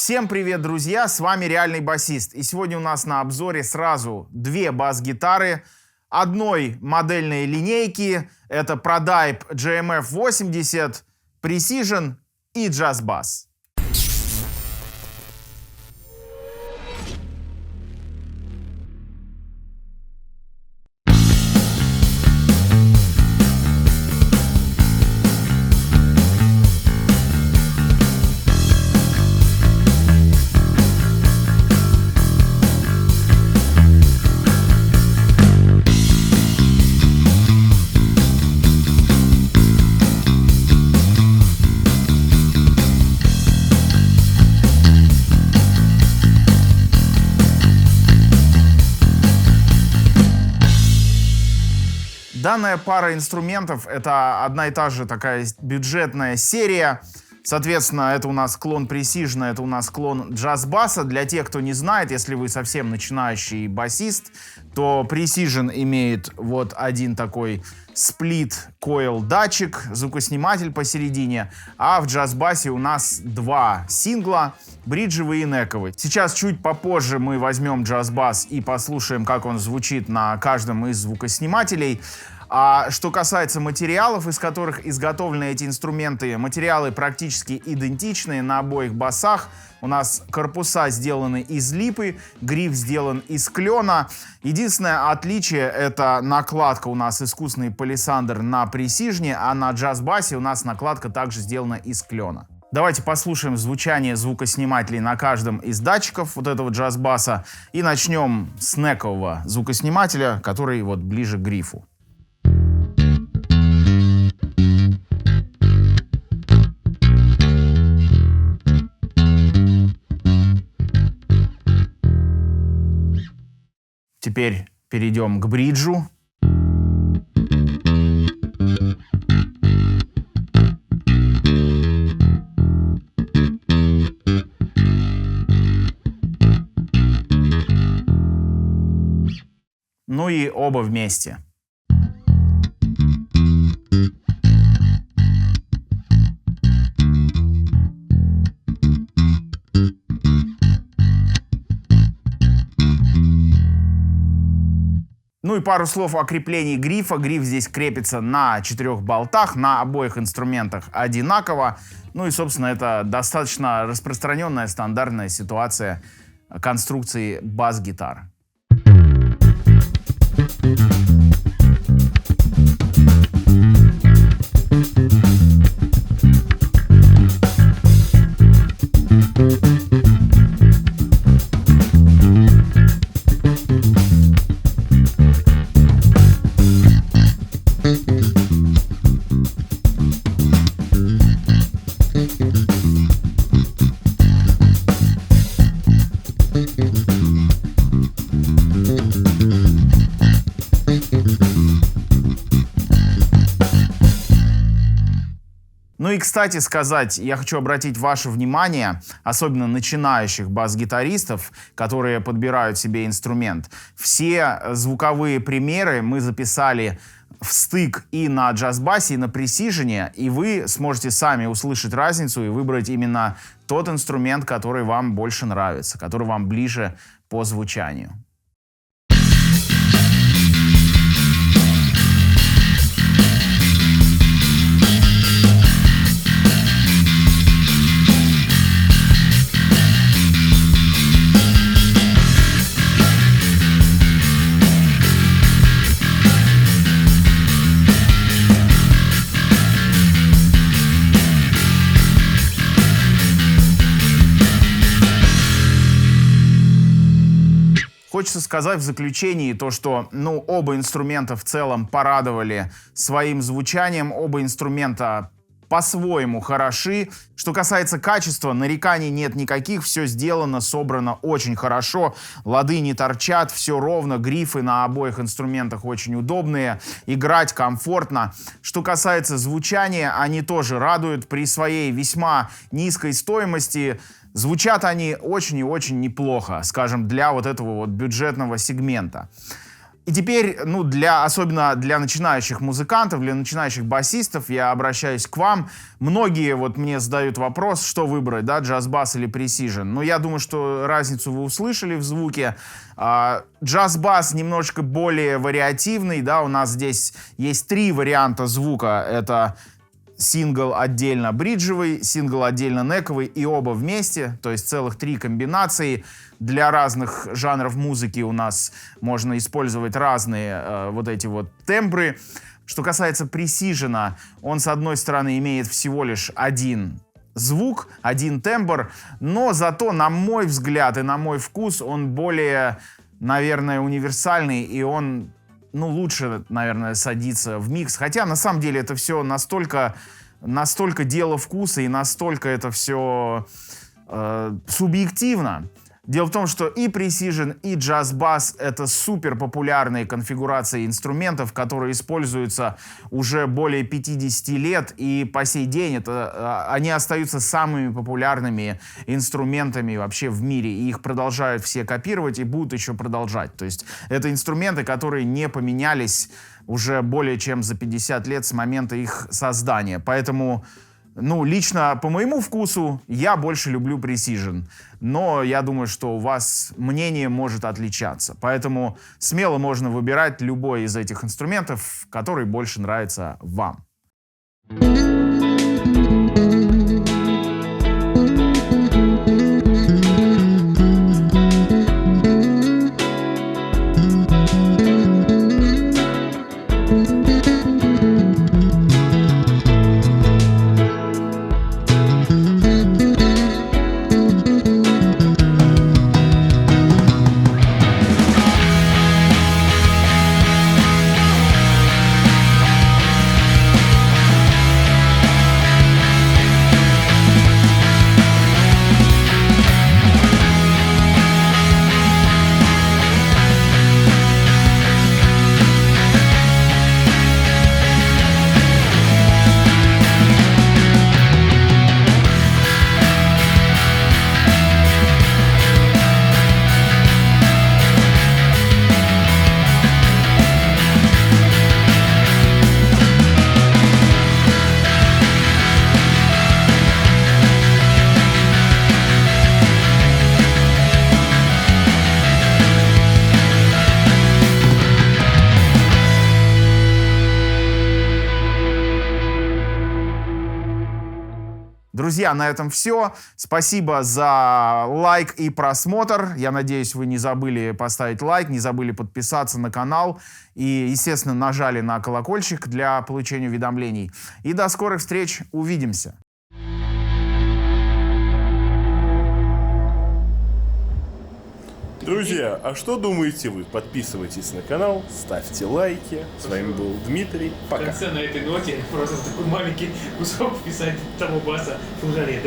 Всем привет, друзья! С вами Реальный басист. И сегодня у нас на обзоре сразу две бас-гитары одной модельной линейки. Это Prodybe JMF-80, Precision и Jazz Bass. Данная пара инструментов — это одна и та же такая бюджетная серия. Соответственно, это у нас клон Precision, это у нас клон Jazz Bass. Для тех, кто не знает, если вы совсем начинающий басист, то Precision имеет вот один такой сплит-койл датчик, звукосниматель посередине, а в Jazz Bass у нас два сингла, бриджевый и нековый. Сейчас чуть попозже мы возьмем Jazz Bass и послушаем, как он звучит на каждом из звукоснимателей. А что касается материалов, из которых изготовлены эти инструменты, материалы практически идентичные на обоих басах. У нас корпуса сделаны из липы, гриф сделан из клена. Единственное отличие — это накладка у нас искусственный палисандр на Precision, а на Jazz Bass у нас накладка также сделана из клена. Давайте послушаем звучание звукоснимателей на каждом из датчиков вот этого Jazz Bass и начнем с некового звукоснимателя, который вот ближе к грифу. Теперь перейдем к бриджу. Ну и оба вместе. Ну и пару слов о креплении грифа. Гриф здесь крепится на 4 болтах, на обоих инструментах одинаково. Ну и, собственно, это достаточно распространенная стандартная ситуация конструкции бас-гитар. Ну и, кстати сказать, я хочу обратить ваше внимание, особенно начинающих бас-гитаристов, которые подбирают себе инструмент. Все звуковые примеры мы записали в стык и на Jazz Bass, и на Precision, и вы сможете сами услышать разницу и выбрать именно тот инструмент, который вам больше нравится, который вам ближе по звучанию. Хочется сказать в заключении то, что оба инструмента в целом порадовали своим звучанием, оба инструмента по-своему хороши. Что касается качества, нареканий нет никаких, все сделано, собрано очень хорошо, лады не торчат, все ровно, грифы на обоих инструментах очень удобные, играть комфортно. Что касается звучания, они тоже радуют при своей весьма низкой стоимости. Звучат они очень и очень неплохо, скажем, для вот этого вот бюджетного сегмента. И теперь, ну, особенно для начинающих музыкантов, для начинающих басистов, я обращаюсь к вам. Многие вот мне задают вопрос, что выбрать, да, джаз-бас или Precision. Но я думаю, что разницу вы услышали в звуке. Джаз-бас немножко более вариативный, да, у нас здесь есть 3 варианта звука. Это сингл отдельно бриджевый, сингл отдельно нековый и оба вместе, то есть целых 3 комбинации. Для разных жанров музыки у нас можно использовать разные вот эти вот тембры. Что касается Precision, он с одной стороны имеет всего лишь один звук, один тембр, но зато, на мой взгляд и на мой вкус, он более, наверное, универсальный, и он, ну, лучше, наверное, садится в микс. Хотя, на самом деле, это все настолько дело вкуса и настолько это все субъективно. Дело в том, что и Precision, и джаз-бас — это супер популярные конфигурации инструментов, которые используются уже более 50 лет, и по сей день они остаются самыми популярными инструментами вообще в мире, и их продолжают все копировать и будут еще продолжать. То есть это инструменты, которые не поменялись уже более чем за 50 лет с момента их создания. Поэтому, ну, лично по моему вкусу я больше люблю Precision, но я думаю, что у вас мнение может отличаться. Поэтому смело можно выбирать любой из этих инструментов, который больше нравится вам. Друзья, на этом все. Спасибо за лайк и просмотр. Я надеюсь, вы не забыли поставить лайк, не забыли подписаться на канал и, естественно, нажали на колокольчик для получения уведомлений. И до скорых встреч. Увидимся. Друзья, а что думаете вы? Подписывайтесь на канал, ставьте лайки. С вами был Дмитрий. Пока. В конце на этой ноте просто такой маленький кусок вписать того баса в фужере.